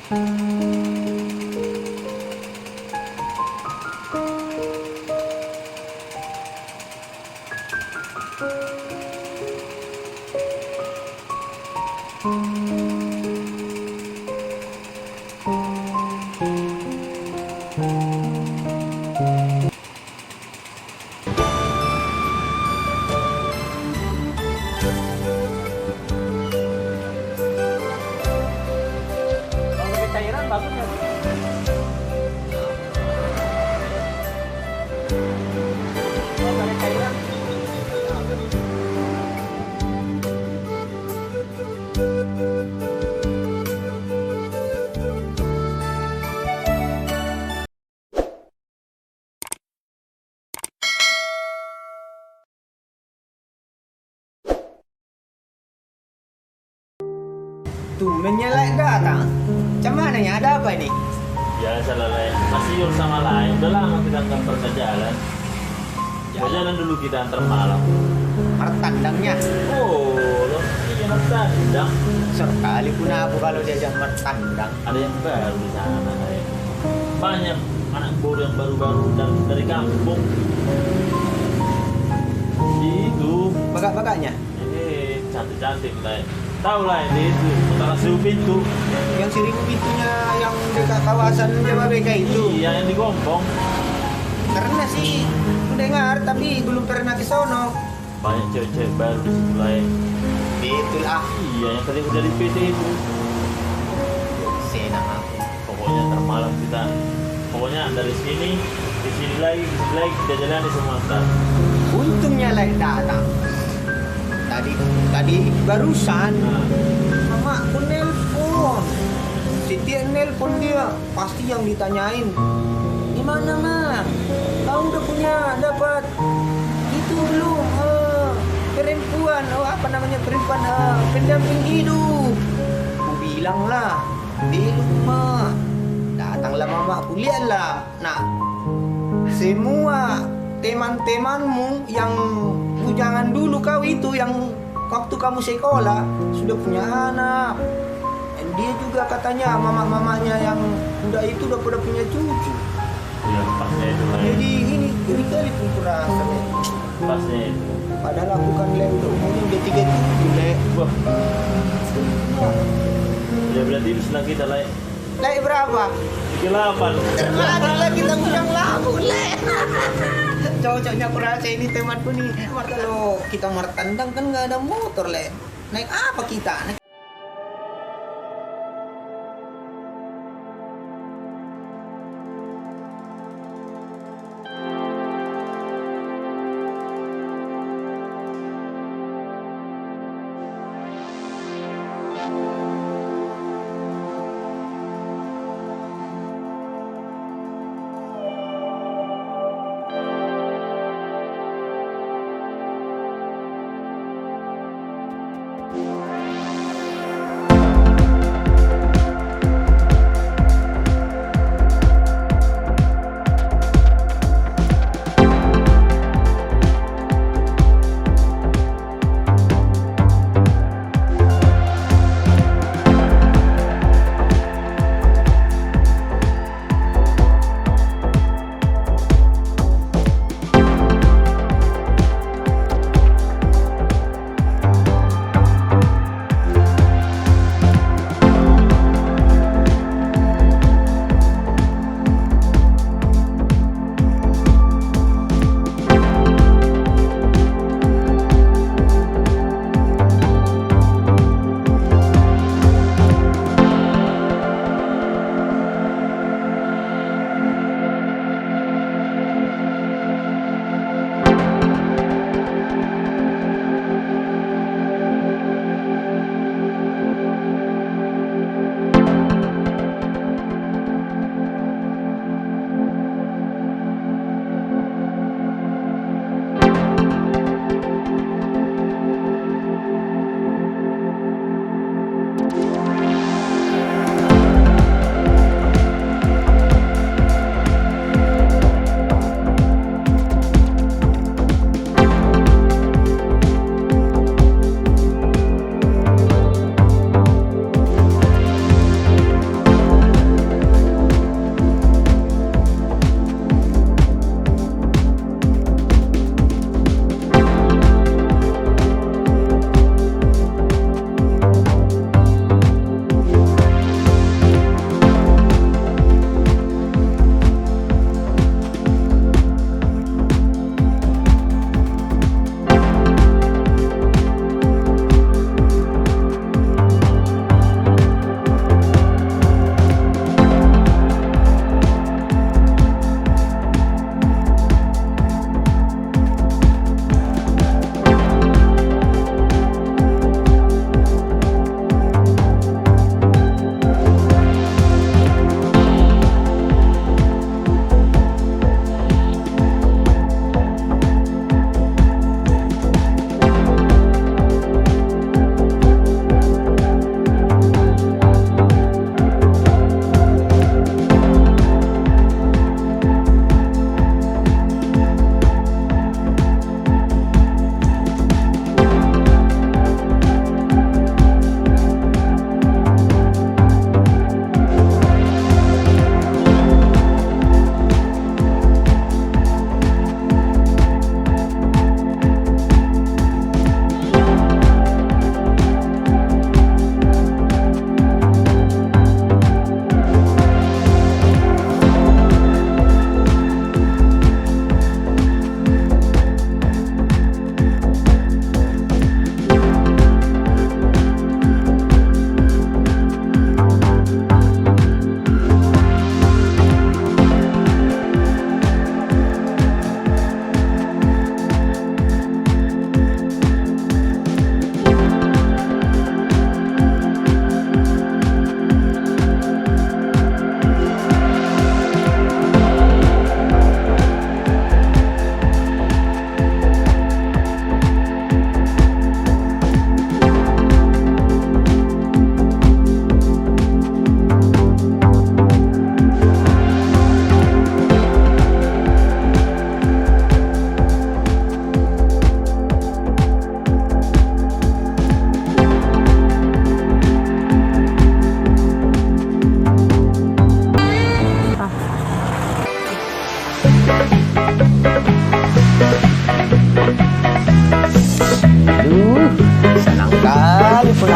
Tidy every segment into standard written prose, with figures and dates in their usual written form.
Kalau pakai cairan bagus ya. Kalau pakai cairan Tumbennya like datang. Macam mana ya? Ada apa ini? Biasa lah, Le. Masih yuk sama lain. Udah lama kita nggak pernah jalan. Jalan dulu kita antar malam. Martandangnya. Oh, lo iya tandang. Sekali pun aku kalau diajak martandang. Ada yang baru di sana, Le. Banyak anak baru yang baru-baru dari kampung. Itu. Bagak-bagaknya. Cantik-cantik, Le. Tahu lah ini itu, utara Seribu Pintu. Yang Seribu Pintunya yang dekat kawasan Jababeka itu. Iya, yang di Gombong. Karena sih mendengar tapi belum pernah ke sono. Banyak cewek-cewek baru di situ, Le. Itulah. Iya, yang tadi udah di PT itu. Senang aku. Pokoknya ntar malam kita. Pokoknya dari sini, di sini lagi, kita jalan di semua ntar. Untungnya like datang. Tadi barusan Nah, mamaku nelpon. Setiap nelpon dia pasti yang ditanyain, gimana mah? Kau udah punya dapat itu belum? Perempuan, apa namanya perempuan pendamping hidup. Aku bilang lah belum mah. Datanglah mamaku, lihatlah. Nah, semua teman-temanmu yang bujangan dulu kau itu yang waktu kamu sekolah sudah punya anak. Dan dia juga katanya mama-mamanya yang udah itu udah pada punya cucu. iya pasnya itu, Le. Jadi ini iri kali pun kurasa. Pasnya itu. Padahal aku kan le udah umurnya udah 37 le. Wah, ya berarti itu setelah kita, Le. Le berapa? 38. Terlalu lah kita bujang labu le. Cocoknya aku rasa ini temanku nih. Kalau kita martandang kan nggak ada motor le. Naik apa kita? Naik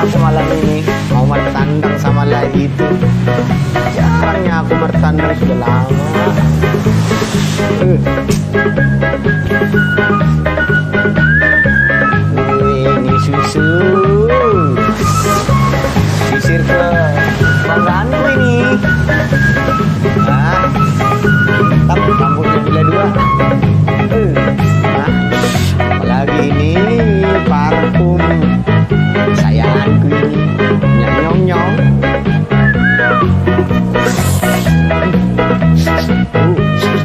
aku malam ini mau bertandang sama lagi itu. Jarangnya aku bertandang sudah lama. Ini susu. Sisir ke banggaanku ini. Nah, tapi rambutnya bila dua. Nah, apalagi ini parfum sayanganku ini. Nyong nyong.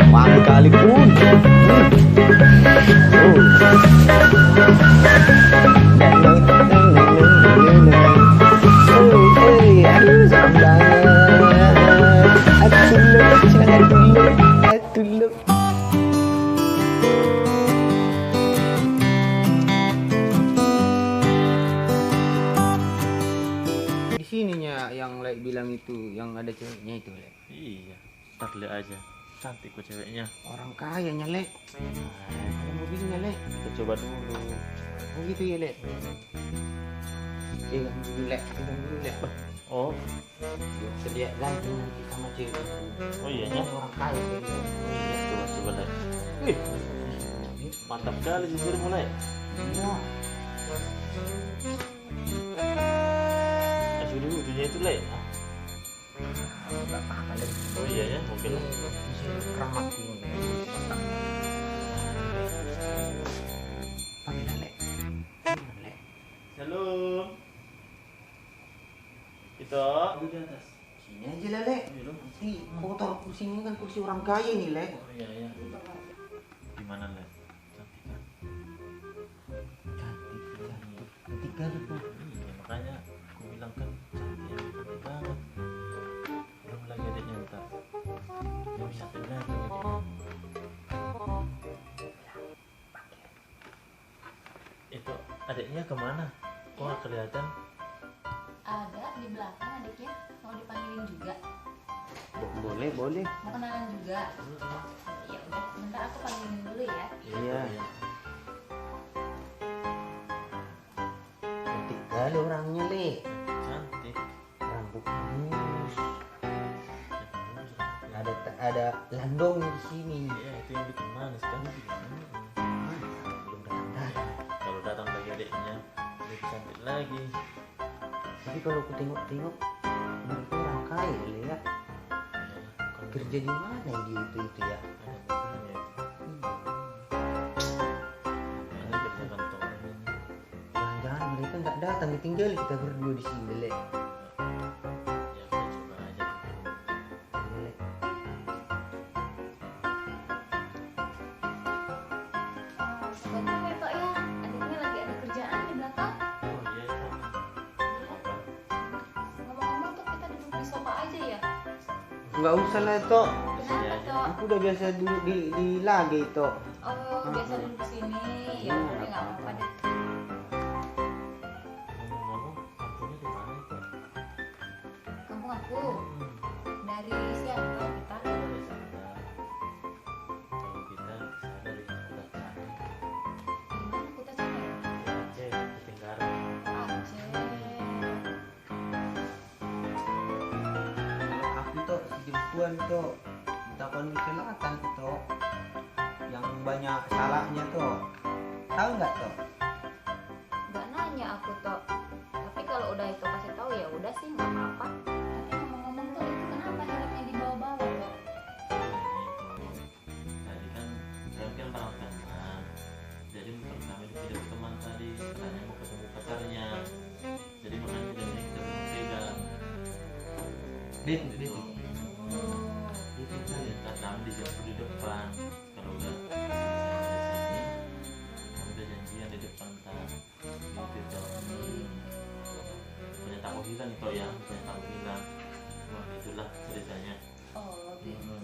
Wangi kali pun. Di sininya yang like bilang itu, yang ada ceweknya itu, Lek. Iya, ntar lihat aja. Cantik kok ceweknya. Orang kaya nya, Lek. Ada mobilnya, Lek. Kita coba dulu. Oh gitu ya, Lek. Pegang dulu, Lek. Pegang dulu, Lek. Oh, Sedia ganti nanti sama cewek. oh iya nya. Orang kaya dia. Iya, coba lihat. Wih, mantap kali jujur mulai. Iya. Kasih dulu dunia itu leh. Enggak apa-apa, Lek. Oh iya ya, mungkin lah. Bisa keramat ini. Panggil, Lek. Panggil, Lek. Shalom. Kita Di atas. Sini aja lah, Lek. Nanti kotor kursinya kan kursi orang kaya nih, Lek. Oh iya ya. Gimana leh? Cantik kan? Cantik. Cantik kali tuh. Iya, makanya aku bilang kan cantik banget. Belum lagi adiknya ntar. Dia bisa cantik lagi adiknya. Itu adiknya kemana? Kok nggak kelihatan? Ada di belakang adiknya, mau dipanggilin juga, Boleh, boleh. mau kenalan juga. Ya udah, bentar aku panggilin dulu ya. Iya. Cantik kali orangnya, Lek. Cantik. Rambut mulus. Ada landongnya di sini. Iya, itu yang bikin manis kan? Belum datang. Kalau datang lagi adiknya, lebih cantik lagi. Tapi kalau aku tengok-tengok, mereka orang kaya, Lek. Iya, kalau Kerja di mana dia itu ya? ada mobilnya itu. Ini kerja kantoran ini. Jangan-jangan mereka nggak datang, ditinggal kita berdua di sini, Lek. Ya, kita coba aja dulu. Lek. Bentar ya Tok ya, adiknya lagi ada kerjaan di belakang. Oh iya, itu. Apa? Ngomong-ngomong tuh kita duduk di sofa aja ya. Nggak usah lah, Tok. Kenapa Tok? Aku udah biasa duduk di lagi, Tok. Oh biasa duduk sini, ya udah nggak apa-apa deh. Ngomong-ngomong, kampungnya di mana itu? Kampung aku dari siapa kita? Dari sana. Kalau kita dari Kutacana. Di mana kita sana ya? Aceh, Kutinggaran. Aceh. Aku, Tok, si Jempuan, Tok. Tapan di selatan, Tok. Yang banyak salahnya, Tok. Tahu nggak, Tok? Nggak nanya aku Tok. Tapi kalau udah itu kasih tahu ya udah sih nggak apa-apa. Tapi ngomong-ngomong tuh itu kenapa helmnya dibawa-bawa Tok? Tadi kan saya kan pernah teman. Jadi menurut kami tidak teman tadi, katanya mau ketemu pacarnya. Jadi makanya tidak ini kita belum pegang. Dit, Gitu. Jadi ntar kami dijemput di depan. Kalau udah di sini, kami udah janjian di depan ntar. Gitu toh. Punya tamu hilang itu ya, punya tamu hilang. Wah itulah ceritanya. Oh gitu.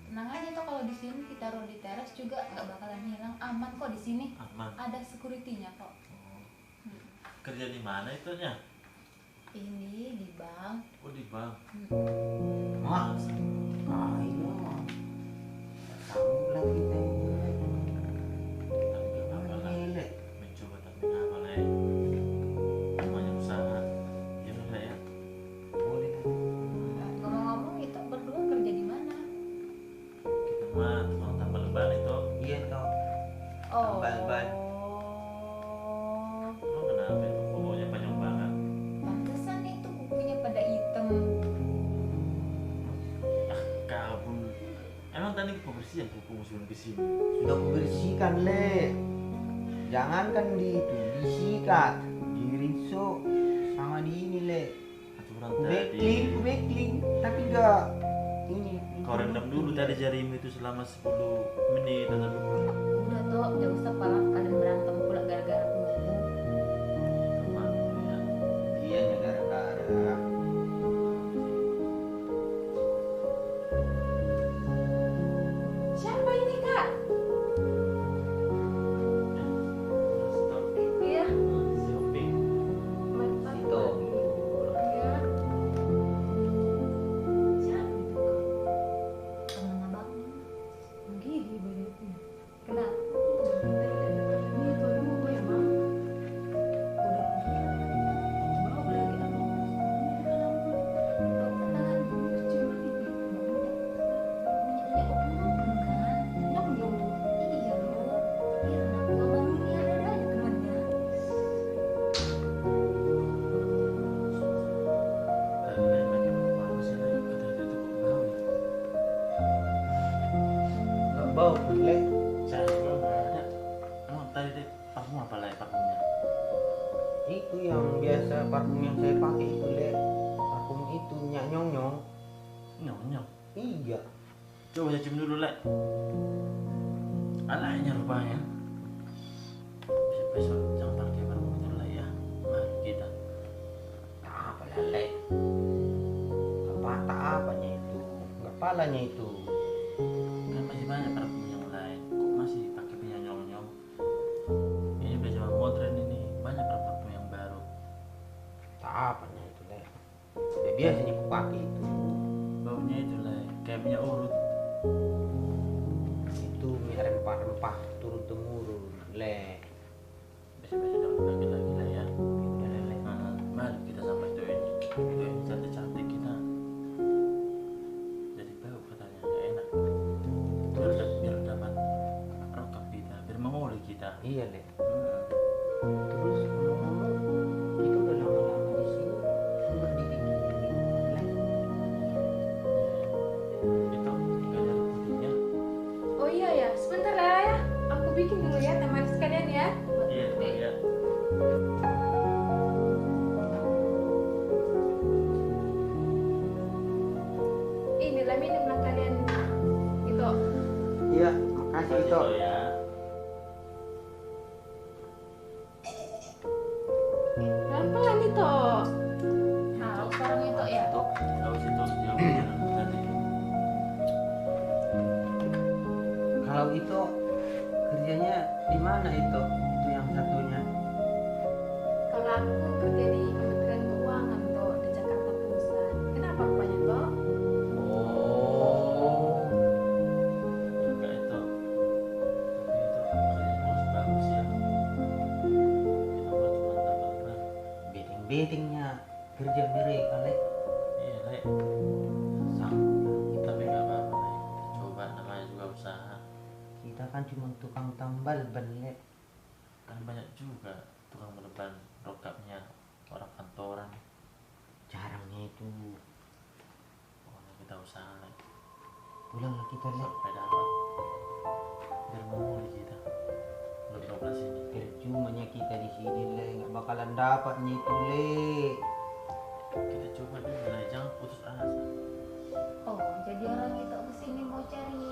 Tenang aja Tok kalau di sini kita taruh di teras juga nggak bakalan hilang, aman kok di sini. Aman. Ada security-nya kok. Oh. Kerja di mana itunya? Ini di bank. Oh di bank. Mas. Ayo. Tahu lah kita. Tapi nggak apa-apa lah. Lek. Mencoba tapi nggak apa lah. Namanya usaha. yang kuku sebelum kesini. Sudah kubersihkan le. Jangankan di itu disikat, di rinso sama di ini le. Aturan Ku tadi. backling, tapi enggak ini. Kau rendam dulu tadi jarimu itu selama 10 menit atau 20. Udah toh, gak usah palang kalian berantem pula gara-gara aku ngomong. Maaf ya. Iya ya gara-gara. Siapa ini kak? Stop. Iya. Shopping. Mantap. Itu. Iya. Siapa itu kak? Temen abang. Gigi badannya. Kenapa? Ini tuh dulu ya bang. Udah. Bawa lagi abang. Enggak bau le. Emang tadi deh parfum apa lah ya parfumnya? Itu yang biasa parfum yang saya pakai itu le. Parfum itu nyak nyong. Nyong. Iya. Coba saya cium dulu lek. Alahnya rupanya. Besok jangan pakai parfum itu lah ya. Mari kita. Apa lah le? Apa apanya itu? Enggak palanya itu. Kan masih banyak parfum yang lain. Kok masih pakai punya nyong? Ini udah zaman modern ini. Banyak parfum yang baru. Tak apanya itu le. Udah biasanya aku pakai itu. Baunya itu lah kayak minyak urut. Itu minyak rempah-rempah turun temurun le. Besok-besok jangan pakai lagi lah ya. Udah le. Mari kita sampai itu ini. Itu yang cantik-cantik kita. Jadi bau katanya nggak enak. Biar dapat rokok kita, biar mengoleh kita. Iya le. Hmm. Terus ngomong-ngomong, kita udah lama-lama di sini. Berdiri gini le. Itu tinggal dari putihnya. Oh iya ya, sebentar ya. Aku bikin dulu ya teh manis sekalian ya. Iya, iya. Inilah minumlah kalian. Itu. Iya, makasih itu. Itu ya. Pelan-pelan itu. Nah, sekarang itu ya. Itu, tahu situ yang jalan tadi. Kalau itu kerjanya di mana itu? Itu yang satunya. Kalau aku kerja di Kementerian Keuangan tuh di Jakarta Pusat. Kenapa rupanya toh? Oh. Juga itu. Tapi itu kerjanya harus bagus ya. Kita buat cuma tambal ban. Beding-bedingnya kerja mereka le. Iya, Lek. Sama. Tapi nggak apa-apa, Lek. Coba namanya juga usaha. Kita kan cuma tukang tambal ban le. Kan banyak juga tukang meneban rokapnya orang kantoran. Jarangnya itu. Pokoknya kita usaha, Lek. Pulanglah kita le. Sampai dapat. Biar memulih kita. Belum 12 ini. Percumanya kita di sini le, nggak bakalan dapatnya itu le. Kita coba dulu, Lek. Jangan putus asa. Oh, jadi orang itu kesini mau cari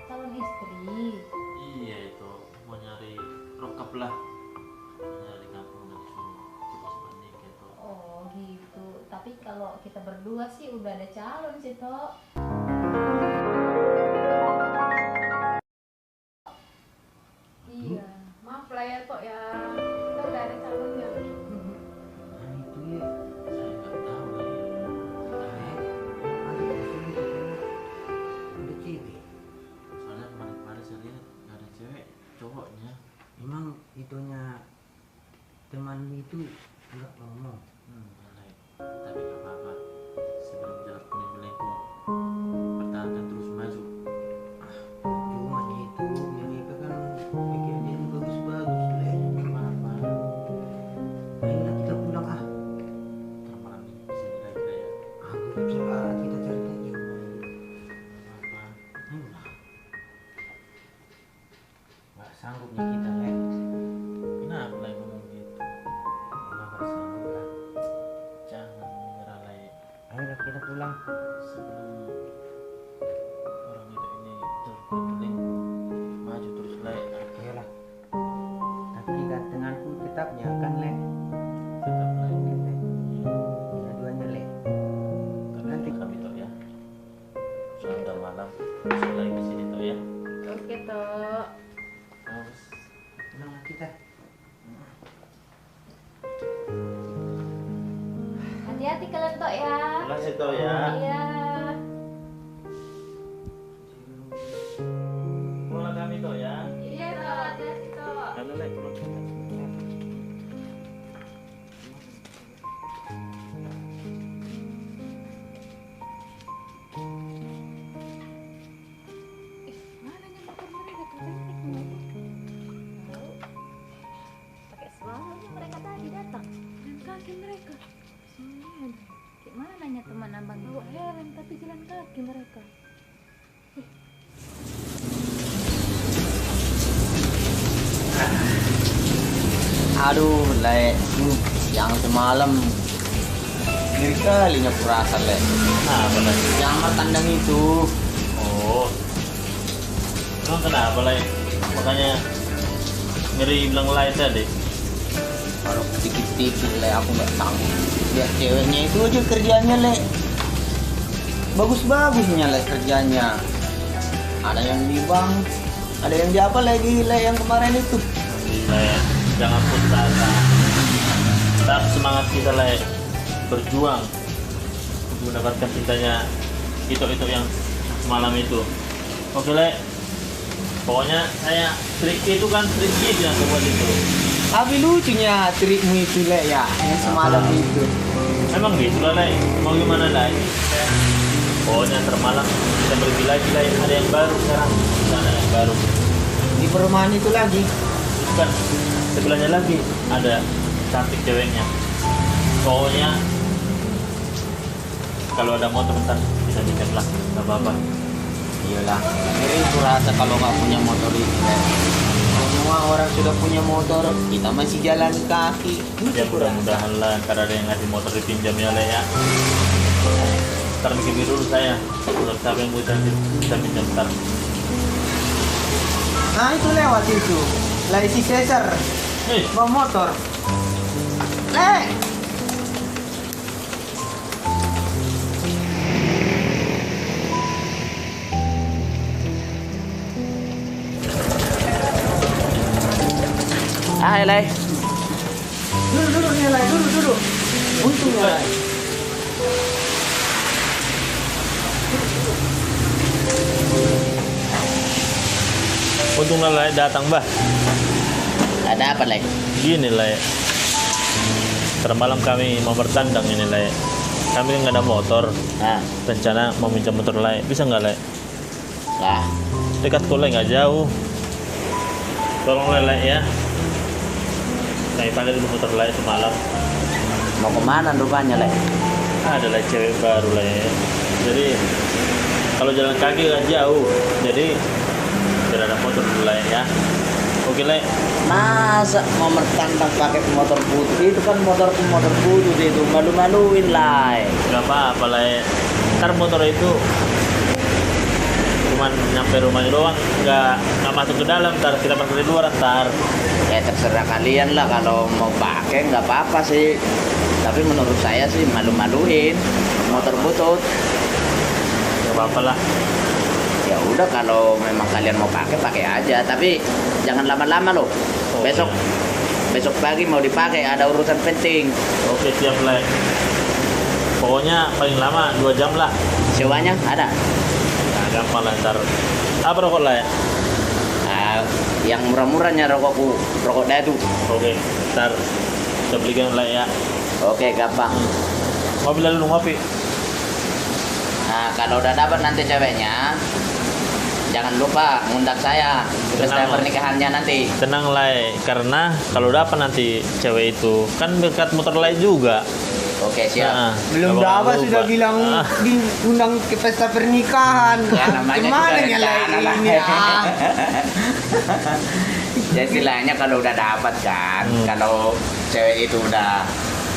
calon istri. Iya itu mau nyari rokap lah. Mau nyari kampung dari sini. Kita sempat nikah itu. Oh gitu. Tapi kalau kita berdua sih udah ada calon sih toh. Iya. Maaf lah ya toh ya. Kita udah ada calonnya. Nah itu le. Saya nggak tahu lagi. Ada di sini katanya ada cewek. Soalnya kemarin-kemarin saya lihat nggak ada cewek cowoknya. Emang itunya teman itu nggak ngomong. Boleh. Tapi nggak apa-apa. Sebelum jalan kuning melengkung, pertahankan terus maju. Cuma itu mereka kan pikir jadi bagus-bagus le. Nggak apa-apa. Ayolah kita pulang ah. Ntar malam ini di sini lagi lah ya. Aku serah kita cari lagi. Nggak apa-apa. Ayolah. tetapnya kan Le. Tetap lagi. Dua-duanya Le. Nanti kami tuh ya. Sudah malam. Bisa lagi di sini tuh ya. Oke toh. Terus Tenang kita. Hati-hati kalian toh ya. makasih tuh ya. Iya. Pulang kami tuh ya. Iya toh, hati-hati toh. Halo Le, pulang. Mananya motor mereka tuh cantik motor. Tahu. Pakai selalu mereka tadi datang. Jalan kaki mereka. Gimana nanya teman abang? Bawa helm tapi jalan kaki mereka. Aduh, Le. Yang semalam ngeri kalinya kurasa Le. Nah, benar. Yang tandang itu. Oh. Emang kenapa Le? Makanya ngeri bilang Le tadi. Kalau dikit-dikit Le aku nggak sanggup. Lihat ceweknya itu aja kerjanya Le. Bagus-bagusnya Le kerjanya. Ada yang di bank, ada yang di apa lagi Le yang kemarin itu. Le, jangan putus asa. Tetap semangat kita Le, berjuang untuk mendapatkan cintanya itu yang malam itu. Oke Le, pokoknya saya trik itu kan trik yang aku buat itu. Tapi lucunya trikmu itu Le ya, yang semalam itu. Emang gitu lah Le, mau gimana lagi? Pokoknya termalam kita pergi lagi Le, ada yang baru sekarang. Ada yang baru. Di perumahan itu lagi. Itu kan sebelahnya lagi ada cantik ceweknya. Pokoknya kalau ada motor bentar kita bikin lah, nggak apa-apa. Iyalah, ngeri aku rasa kalau nggak punya motor itu Le. Semua orang sudah punya motor, kita masih jalan kaki. Ya mudah-mudahan lah ntar ada yang ngasih motor dipinjam ya Le ya. Ntar bikin dulu saya. Kalau siapa yang mau kita pinjam ntar. Nah itu lewat itu, lah si Cesar bawa motor. Le, Ah, Le. duduk nih Le, duduk. Untung ya Le. Untung lah Le datang bah. Ada apa, Le? Gini Le, termalam kami mau bertandang ini Le. Kami kan nggak ada motor. Ah, Rencana mau minjam motor Le, bisa nggak Le? lah. Dekat kok Le, nggak jauh. Tolong Le ya. Kami pakai dulu motor Le semalam. Mau kemana rupanya, Le? Ada Le cewek baru Le. Jadi kalau jalan kaki nggak jauh. Jadi tidak ada motor dulu Le ya. Oke Le. Masa mau bertandang pakai motor putih? Itu kan motor putih itu. Malu-maluin, lah. Gak apa-apa Le. Ntar motor itu cuman nyampe rumahnya doang, nggak masuk ke dalam. Ntar kita parkir di luar ntar. Ya terserah kalian lah, kalau mau pakai nggak apa-apa sih. Tapi menurut saya sih malu-maluin motor butut. Gak apa-apa lah. Ya udah, kalau memang kalian mau pakai aja, tapi jangan lama-lama loh. Oke. Besok pagi mau dipakai, ada urusan penting. Oke siap Le. Pokoknya paling lama 2 jam lah. Sewanya ada. Nah, gampang lah ntar. Apa rokok Le? Nah, yang murah-murahnya rokokku, rokok dadu. Oke, ntar kita belikan Le ya. Oke, gampang. Ngopi lah dulu, ngopi. Nah, kalau udah dapat nanti ceweknya, jangan lupa ngundang saya ke pesta Tenang. pernikahannya nanti. Tenang Le, karena kalau dapat nanti cewek itu kan dekat motor Le juga. Oke, siap. Nah, Belum nggak bakal dapat lupa. sudah bilang Ah. diundang ke pesta pernikahan. Ya, namanya Gimana juga ya rencana lah. ini ya? Ya istilahnya kalau udah dapat kan, Hmm. kalau cewek itu udah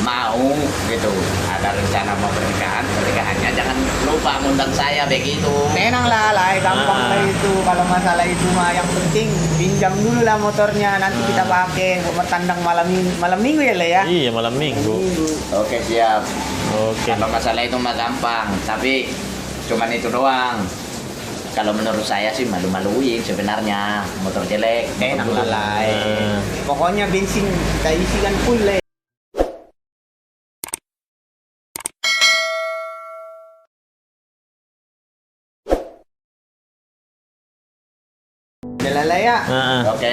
mau gitu ada rencana mau pernikahannya jangan lupa ngundang saya begitu. Tenang lah, gampang lah itu. Kalau masalah itu mah yang penting pinjam dulu lah motornya, nanti kita pakai buat bertandang malam minggu ya lah ya. Iya, malam minggu. Oke siap. Oke. Kalau masalah itu mah gampang, tapi cuman itu doang. Kalau menurut saya sih malu-maluin sebenarnya motor jelek. Tenang motor lah, buruk. pokoknya bensin kita isikan full lah. Jalan lah ya. Heeh. Oke.